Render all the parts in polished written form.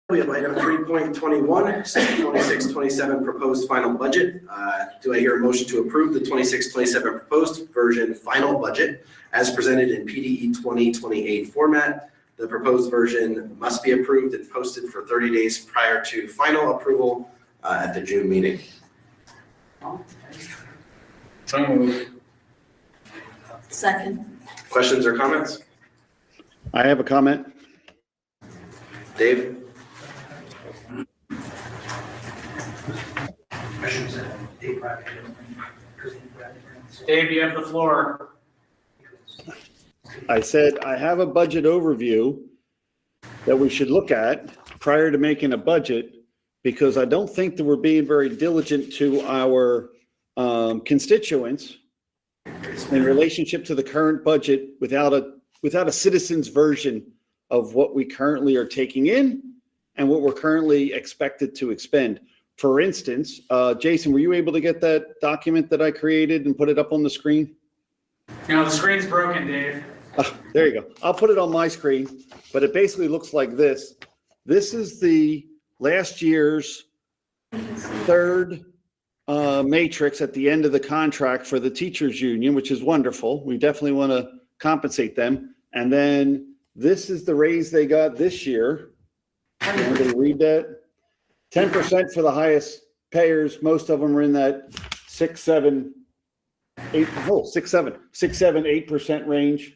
We have item 3.21, 26-27 proposed final budget. Do I hear a motion to approve the 26-27 proposed version final budget as presented in PDE 2028 format? The proposed version must be approved and posted for 30 days prior to final approval at the June meeting. So moved. Second. Questions or comments? I have a comment. Dave? Dave, you have the floor. I said I have a budget overview that we should look at prior to making a budget, because I don't think that we're being very diligent to our constituents in relationship to the current budget without a citizen's version of what we currently are taking in and what we're currently expected to expend. For instance, Jason, were you able to get that document that I created and put it up on the screen? No, the screen's broken, Dave. Oh, there you go. I'll put it on my screen, but it basically looks like this. This is the last year's third matrix at the end of the contract for the teachers union, which is wonderful. We definitely want to compensate them. And then this is the raise they got this year. I'm going to read that. 10% for the highest payers. Most of them are in that 6, 7, 8% range.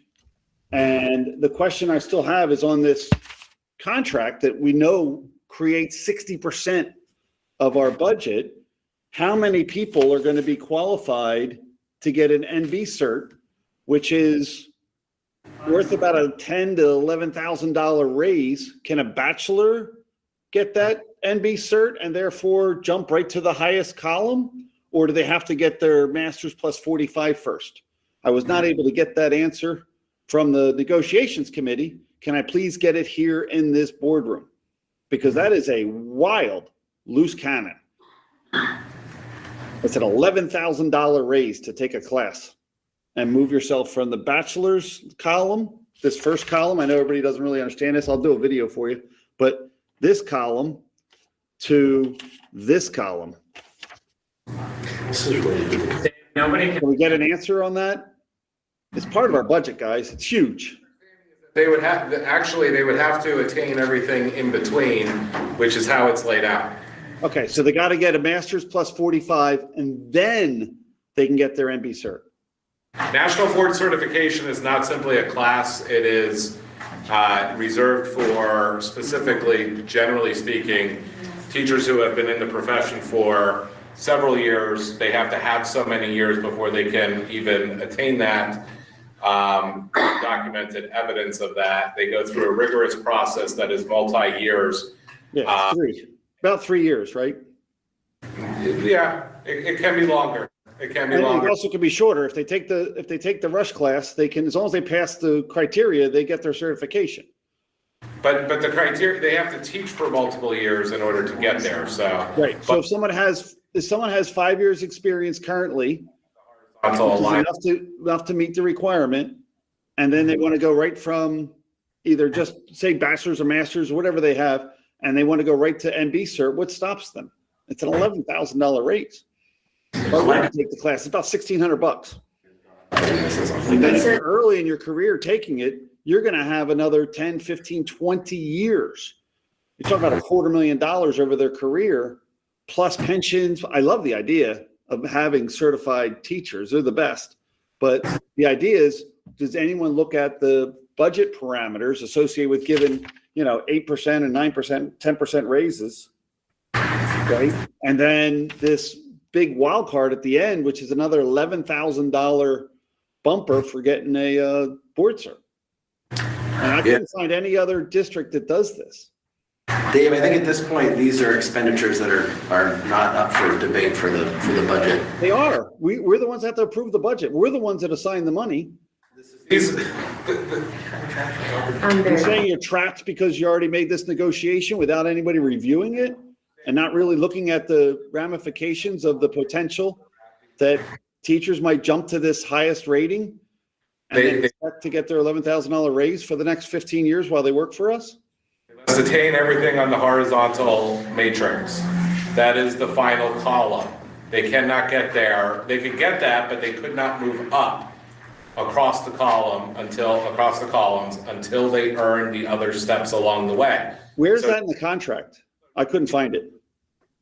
And the question I still have is on this contract that we know creates 60% of our budget. How many people are going to be qualified to get an NB cert, which is worth about a $10,000 to $11,000 raise? Can a bachelor get that NB cert and therefore jump right to the highest column? Or do they have to get their master's plus 45 first? I was not able to get that answer from the negotiations committee. Can I please get it here in this boardroom? Because that is a wild loose cannon. It's an $11,000 raise to take a class and move yourself from the bachelor's column, this first column. I know everybody doesn't really understand this. I'll do a video for you, but this column to this column. This is really Nobody Can we get an answer on that? It's part of our budget, guys. It's huge. They would have to attain everything in between, which is how it's laid out. Okay, so they got to get a master's plus 45, and then they can get their NB cert. National board certification is not simply a class. It is reserved for, specifically, generally speaking, teachers who have been in the profession for several years. They have to have so many years before they can even attain that. Documented evidence of that. They go through a rigorous process that is multi-years. Yeah, about 3 years, right? Yeah, it can be longer. It can be And longer. it also can be shorter. If they take the rush class, they can, as long as they pass the criteria, they get their certification. But the criteria, they have to teach for multiple years in order to get there. So Right. So if someone has 5 years experience currently, that's all line. enough to meet the requirement, and then they want to go right from either just say bachelor's or master's or whatever they have, and they want to go right to NB cert, what stops them? It's an $11,000 raise. But when you take the class, it's about $1,600. And then if you're early in your career taking it, you're going to have another 10, 15, 20 years. You're talking about $250,000 over their career, plus pensions. I love the idea of having certified teachers. They're the best. But the idea is, does anyone look at the budget parameters associated with giving, 8% and 9%, 10% raises, right? And then this big wild card at the end, which is another $11,000 bumper for getting a board cert. And I couldn't find any other district that does this. Dave, I think at this point, these are expenditures that are not up for debate for the budget. They are. We're the ones that have to approve the budget. We're the ones that assign the money. You're saying you're trapped because you already made this negotiation without anybody reviewing it and not really looking at the ramifications of the potential that teachers might jump to this highest rating and they expect to get their $11,000 raise for the next 15 years while they work for us? must attain everything on the horizontal matrix. That is the final column. They cannot get there. They could get that, but they could not move up across the columns until they earn the other steps along the way. Where's So- that in the contract? I couldn't find it.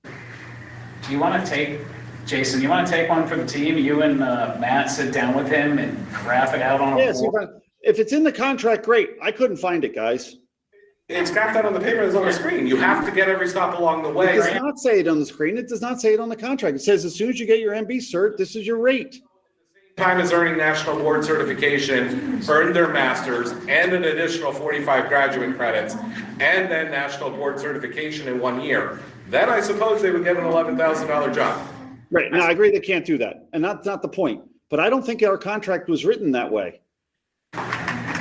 Do you want to take, Jason, you want to take one for the team? You and Matt sit down with him and graph it out on a Yeah, see board? if it's in the contract, great. I couldn't find it, guys. It's graphed out on the paper, it's on the screen. You have to get every stop along the It way. does not say it on the screen. It does not say it on the contract. It says as soon as you get your MB cert, this is your rate. Time as earning national board certification, earned their masters, and an additional 45 graduate credits, and then national board certification in 1 year. Then I suppose they would get an $11,000 job. Right. Now, I agree they can't do that. And that's not the point. But I don't think our contract was written that way. All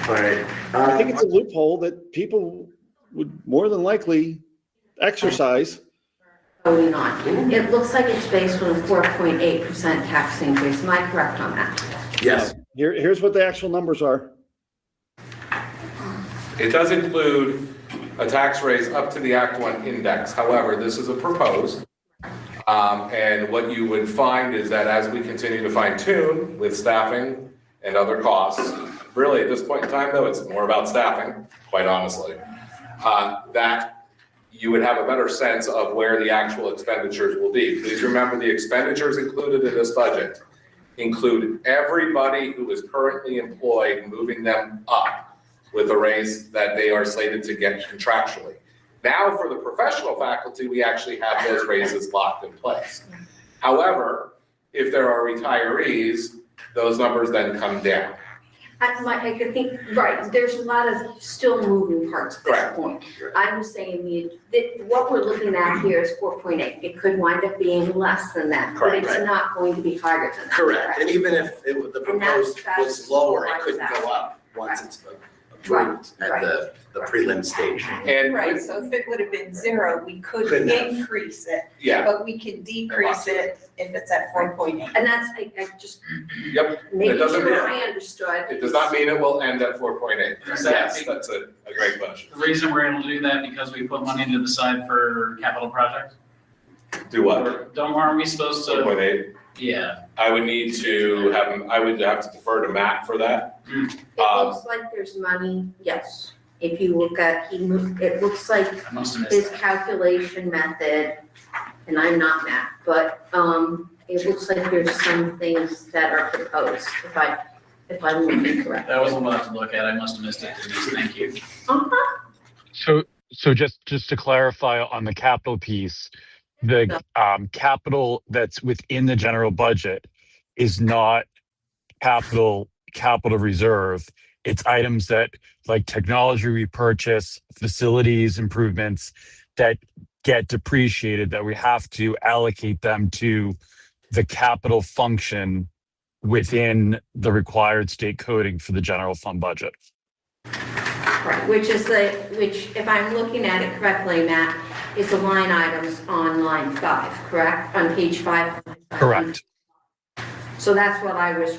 right. I think it's a loophole that people would more than likely exercise. Going on. It looks like it's based on a 4.8% tax increase. Am I correct on that? Yes. Here's what the actual numbers are. It does include a tax raise up to the Act 1 index. However, this is a proposed. And what you would find is that as we continue to fine tune with staffing and other costs, really at this point in time though, it's more about staffing, quite honestly, that you would have a better sense of where the actual expenditures will be. Please remember the expenditures included in this budget include everybody who is currently employed, moving them up with a raise that they are slated to get contractually. Now for the professional faculty, we actually have those raises locked in place. However, if there are retirees, those numbers then come down. I could think, right, there's a lot of still moving parts at this Correct. point. I'm saying what we're looking at here is 4.8. It could wind up being less than that, but Correct. it's not going to be higher than that. Correct. And even if the And that's- proposed was lower, it that's couldn't what I was go up once it's approved Right, at the prelim stage. And Right, so if it would have been 0, we could Couldn't have. increase it, yeah, but we can decrease it if it's at 4.8. And that's, I just, yep. making doesn't sure mean- I understood. It does not mean it will end at 4.8. Does Yes, that- that's a great question. The reason we're able to do that because we put money to the side for capital projects? Do what? Aren't we supposed to? 4.8? Yeah. I would need to I would have to defer to Matt for that. It looks like there's money, yes. If you look at, it looks like I must have missed his calculation method, and I'm not Matt, but, it looks like there's some things that are proposed, if I'm looking correct. that. That was a lot to look at. I must have missed it, Denise. Thank you. So just to clarify on the capital piece, the capital that's within the general budget is not capital reserve. It's items that like technology repurchase, facilities improvements that get depreciated that we have to allocate them to the capital function within the required state coding for the general fund budget. Right, which if I'm looking at it correctly, Matt, is the line items on line 5, correct? On page 5? Correct. So that's what I was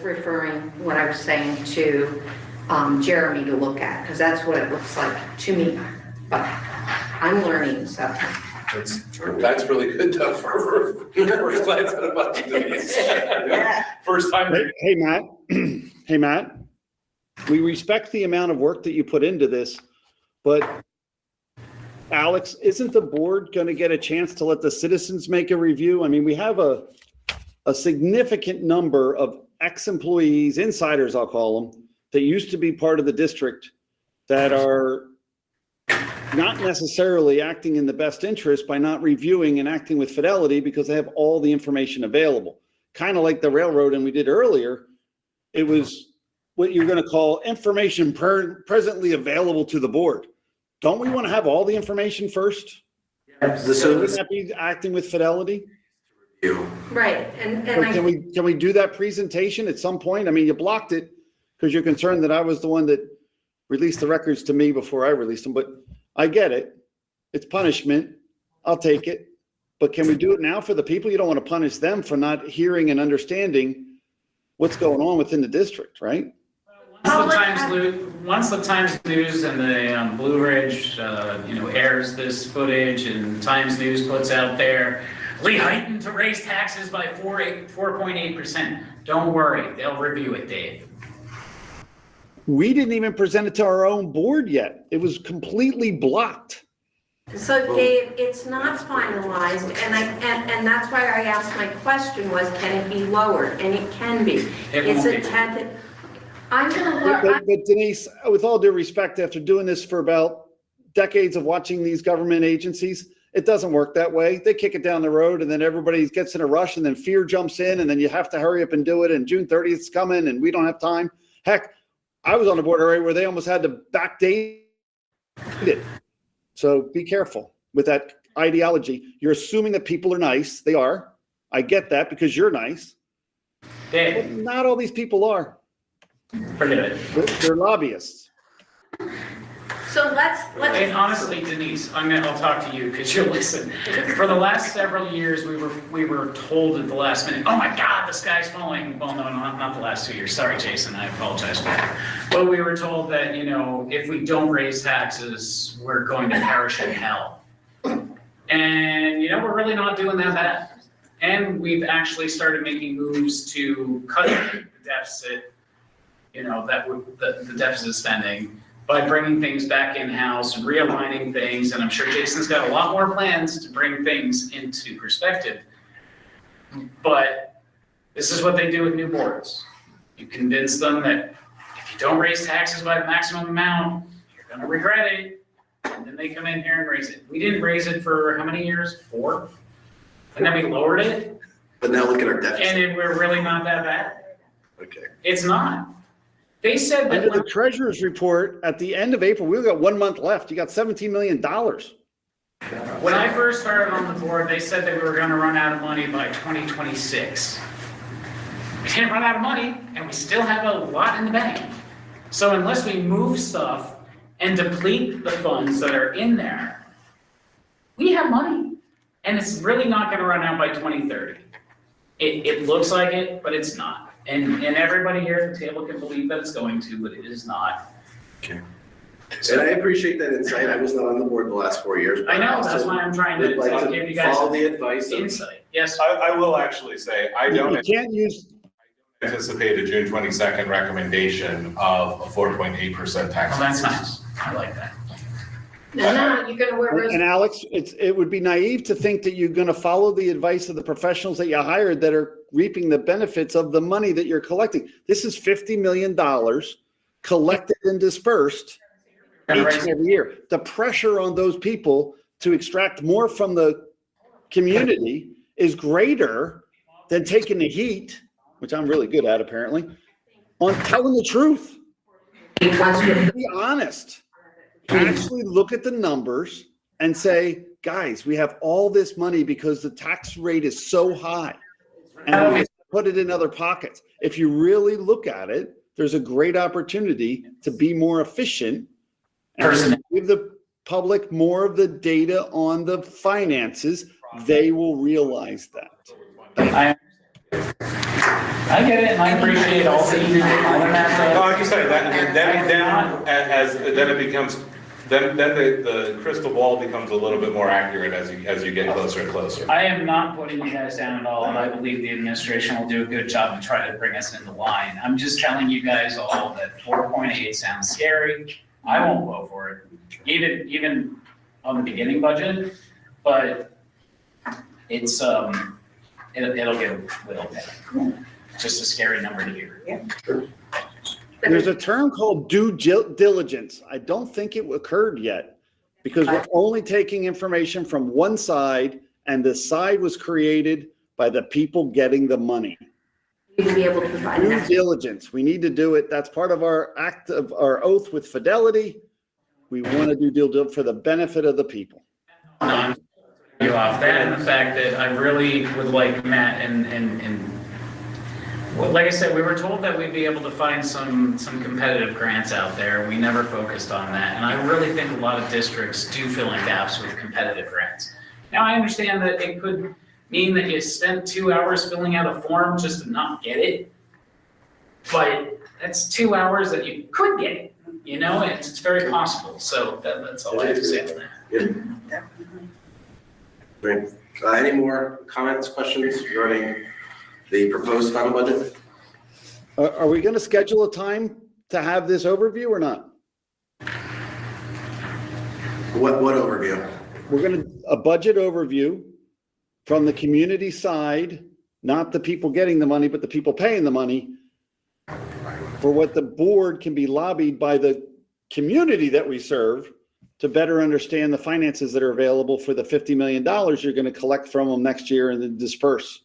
what I was saying to Jeremy to look at, because that's what it looks like to me. But I'm learning, so. That's really good though for first glance at a budget. Denise. Yeah. First time. Hey, Matt. Hey, Matt. We respect the amount of work that you put into this, but Alex, isn't the board going to get a chance to let the citizens make a review? I mean, we have a significant number of ex-employees, insiders, I'll call them, that used to be part of the district that are not necessarily acting in the best interest by not reviewing and acting with fidelity because they have all the information available. Kind of like the railroad, and we did earlier, it was what you're going to call information presently available to the board. Don't we want to have all the information first? So wouldn't that be acting with fidelity? Right, and Or I. can we do that presentation at some point? I mean, you blocked it because you're concerned that I was the one that released the records to me before I released them, but I get it. It's punishment. I'll take it. But can we do it now for the people? You don't want to punish them for not hearing and understanding what's going on within the district, right? Well, one Once the Times News and the Blue Ridge, airs this footage and Times News puts out there, Lehighton to raise taxes by 4.8%. Don't worry, they'll review it, Dave. We didn't even present it to our own board yet. It was completely blocked. So Dave, it's not finalized, and that's why I asked my question was, can it be lowered? And it can be. It's a tentative. I'm gonna work. But Denise, with all due respect, after doing this for about decades of watching these government agencies, it doesn't work that way. They kick it down the road and then everybody gets in a rush and then fear jumps in and then you have to hurry up and do it and June 30th is coming and we don't have time. Heck, I was on the board already where they almost had to backdate it. So be careful with that ideology. You're assuming that people are nice. They are. I get that because you're nice. Dave, But not all these people are. forget it. They're lobbyists. So let's. And honestly, Denise, I'll talk to you because you'll listen. For the last several years, we were told at the last minute, oh my God, the sky's falling. Well, no, not the last 2 years. Sorry, Jason, I apologize for that. But we were told that, if we don't raise taxes, we're going to perish in hell. And, we're really not doing that bad. And we've actually started making moves to cut the deficit, the deficit spending, by bringing things back in-house, realigning things, and I'm sure Jason's got a lot more plans to bring things into perspective. But this is what they do with new boards. You convince them that if you don't raise taxes by the maximum amount, you're gonna regret it, and then they come in here and raise it. We didn't raise it for how many years? 4? And then we lowered it, But now look at our deficit. and we're really not that bad. Okay. It's not. They said that Under the treasurer's report, at the end of April, we've got 1 month left. You got $17 million. when I first started on the board, they said that we were gonna run out of money by 2026. We didn't run out of money, and we still have a lot in the bank. So unless we move stuff and deplete the funds that are in there, we have money, and it's really not gonna run out by 2030. It looks like it, but it's not. And everybody here at the table can believe that it's going to, but it is not. Okay. And I appreciate that insight. I was not on the board the last 4 years. but I know, that's also why I'm trying would like to give you to guys follow the advice of insight. Yes, I will actually say, I don't You can't use, anticipate a June 22nd recommendation of a 4.8% tax. well, that's increase. nice. I like that. No, you're gonna wear and Alex, it would be naive to think that you're going to follow the advice of the professionals that you hired that are reaping the benefits of the money that you're collecting. This is $50 million collected and dispersed each and every year. The pressure on those people to extract more from the community is greater than taking the heat, which I'm really good at apparently, on telling the truth. Be honest. Actually look at the numbers and say, guys, we have all this money because the tax rate is so high. And we put it in other pockets. If you really look at it, there's a great opportunity to be more efficient and give the public more of the data on the finances. They will realize that. I get it, and I appreciate all that you do. No, like you said, then the crystal ball becomes a little bit more accurate as you get closer and closer. I am not putting you guys down at all, and I believe the administration will do a good job to try to bring us into line. I'm just telling you guys all that 4.8 sounds scary. I won't vote for it, even on the beginning budget, but it's, it'll get whittled down. Just a scary number to hear. Yeah. There's a term called due diligence. I don't think it occurred yet because we're only taking information from one side and the side was created by the people getting the money. You will be able to provide Due that. diligence. We need to do it. That's part of our act of our oath with fidelity. We want to do due diligence for the benefit of the people. You off that and the fact that I really would like Matt and well, like I said, we were told that we'd be able to find some competitive grants out there. We never focused on that. And I really think a lot of districts do fill in gaps with competitive grants. Now, I understand that it could mean that you spent 2 hours filling out a form just to not get it. But that's 2 hours that you could get, you know, and it's very possible. So that's all I have to say on that. Definitely. Great. Any more comments, questions regarding the proposed final budget? Are we going to schedule a time to have this overview or not? What overview? We're going to, a budget overview from the community side, not the people getting the money, but the people paying the money, for what the board can be lobbied by the community that we serve to better understand the finances that are available for the $50 million you're going to collect from them next year and then disperse.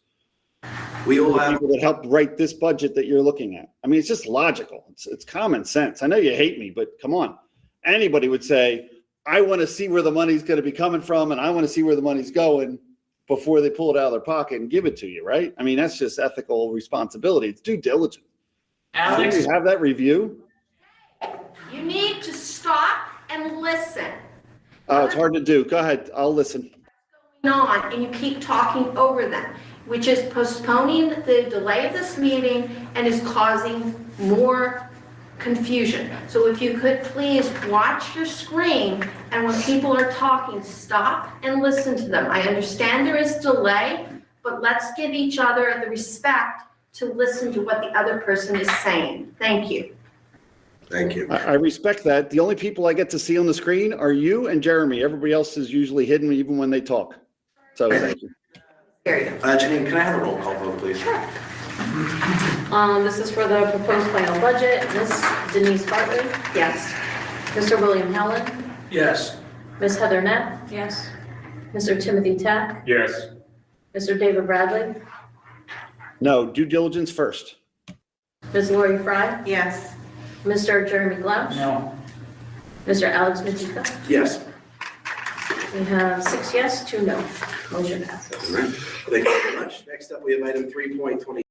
We will The have, people that helped write this budget that you're looking at. I mean, it's just logical. It's common sense. I know you hate me, but come on. Anybody would say, I want to see where the money's going to be coming from and I want to see where the money's going before they pull it out of their pocket and give it to you, right? I mean, that's just ethical responsibility. It's due diligence. Alex, Did you have that review? You need to stop and listen. Oh, it's hard to do. Go ahead. I'll listen. On, and you keep talking over them, which is postponing the delay of this meeting and is causing more confusion. So if you could please watch your screen, and when people are talking, stop and listen to them. I understand there is delay, but let's give each other the respect to listen to what the other person is saying. Thank you. thank you. I respect that. The only people I get to see on the screen are you and Jeremy. Everybody else is usually hidden even when they talk. So thank you. There you go. Janine, can I have a roll call vote, please? This is for the proposed final budget. Ms. Denise Bartley, Yes. Mr. William Helen, yes. Ms. Heather Net, Yes. Mr. Timothy Tack, Yes. Mr. David Bradley, No, due diligence first. Ms. Lori Fry, Yes. Mr. Jeremy Glausch, No. Mr. Alex Majika. Yes. We have 6 yes, 2 no. Motion passes. Thank you very much. Next up, we have item 3.20.